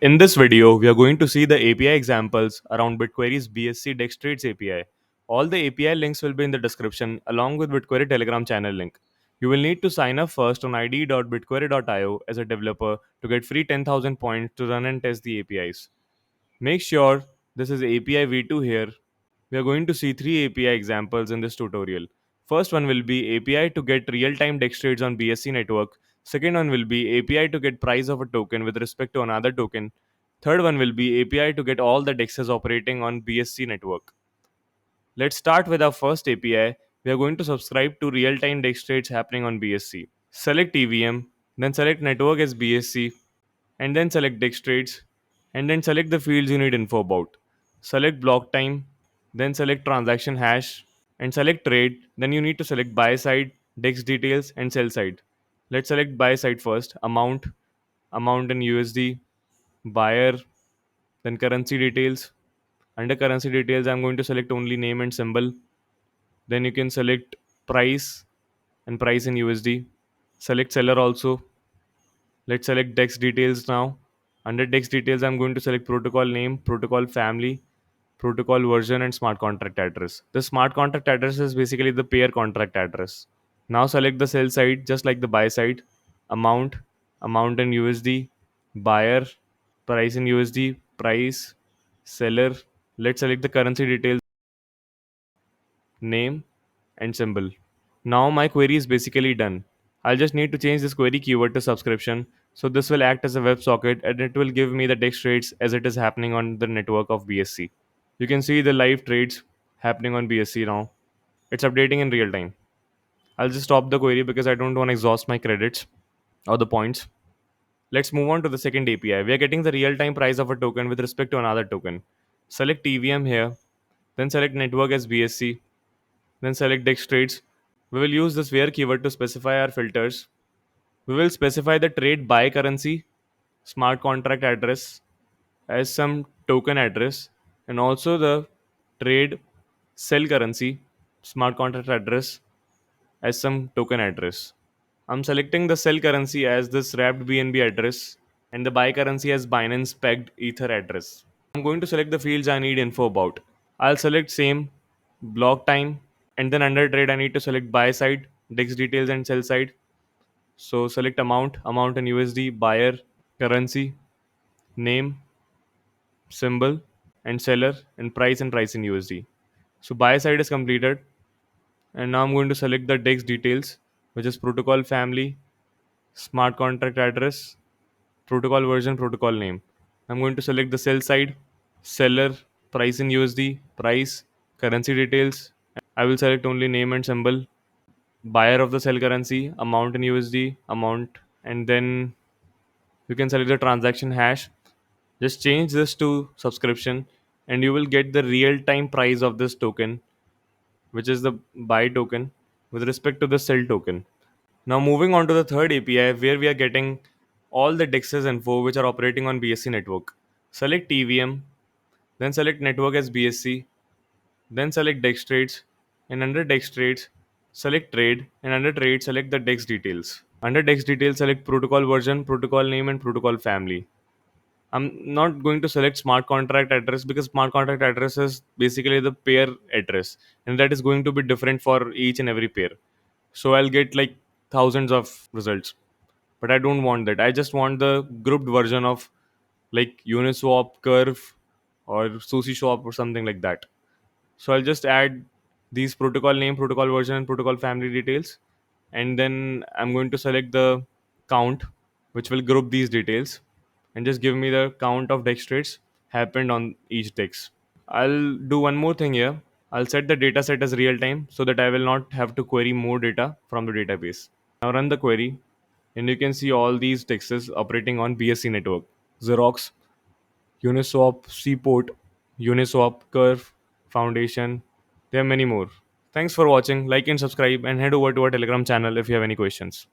In this video, we are going to see the API examples around Bitquery's BSC DEXTrades API. All the API links will be in the description along with Bitquery Telegram channel link. You will need to sign up first on id.bitquery.io as a developer to get free 10,000 points to run and test the APIs. Make sure this is API v2 here. We are going to see three API examples in this tutorial. First one will be API to get real-time DEX trades on BSC network. Second one will be API to get price of a token with respect to another token. Third one will be API to get all the DEXs operating on BSC network. Let's start with our first API. We are going to subscribe to real-time DEX trades happening on BSC. Select EVM, then select network as BSC, and then select DEXtRADES, and then select the fields you need info about. Select block time, then select transaction hash, and select trade. Then you need to select buy side, DEX details, and sell side. Let's select buy side first. Amount in USD, buyer, then currency details. Under currency details, I'm going to select only name and symbol. Then you can select price and price in USD. Select seller also. Let's select DEX details now. Under DEX details, I'm going to select protocol name, protocol family, protocol version, and smart contract address. The smart contract address is basically the pair contract address. Now select the sell side just like the buy side. Amount, amount in USD, buyer, price in USD, price, seller. Let's select the currency details, name, and symbol. Now my query is basically done. I'll just need to change this query keyword to subscription. So this will act as a WebSocket and it will give me the DEX trades as it is happening on the network of BSC. You can see the live trades happening on BSC now. It's updating in real time. I'll just stop the query because I don't want to exhaust my credits or the points. Let's move on to the second API. We are getting the real-time price of a token with respect to another token. Select EVM here, then select network as BSC, then select DEX trades. We will use this where keyword to specify our filters. We will specify the trade buy currency, smart contract address as some token address, and also the trade sell currency, smart contract address as some token address. I'm selecting the sell currency as this wrapped BNB address and the buy currency as Binance pegged Ether address. I'm going to select the fields I need info about. I'll select same, block time, and then under trade I need to select buy side, DEX details, and sell side. So select amount in USD, buyer, currency, name, symbol, and seller, and price in USD. So buy side is completed, and now I'm going to select the DEX details, which is protocol family, smart contract address, protocol version, protocol name. I'm going to select the sell side, seller, price in USD, price, currency details. I will select only name and symbol, buyer of the sell currency, amount in USD, amount, and then you can select the transaction hash. Just change this to subscription, and you will get the real time price of this token, which is the buy token, with respect to the sell token. Now, moving on to the third API, where we are getting all the DEXs info which are operating on BSC network. Select EVM, then select network as BSC, then select DEX trades, and under DEX trades, select trade, and under trade, select the DEX details. Under DEX details, select protocol version, protocol name, and protocol family. I'm not going to select smart contract address because smart contract address is basically the pair address, and that is going to be different for each and every pair. So I'll get like thousands of results, but I don't want that. I just want the grouped version of like Uniswap, Curve, or Sushi Swap or something like that. So I'll just add these protocol name, protocol version, and protocol family details, and then I'm going to select the count, which will group these details, and just give me the count of DEX trades happened on each DEX. I'll do one more thing here. I'll set the data set as real time so that I will not have to query more data from the database. Now run the query, and you can see all these DEXs operating on BSC network. Xerox, Uniswap, Seaport, Uniswap, Curve, Foundation. There are many more. Thanks for watching. Like and subscribe, and head over to our Telegram channel if you have any questions.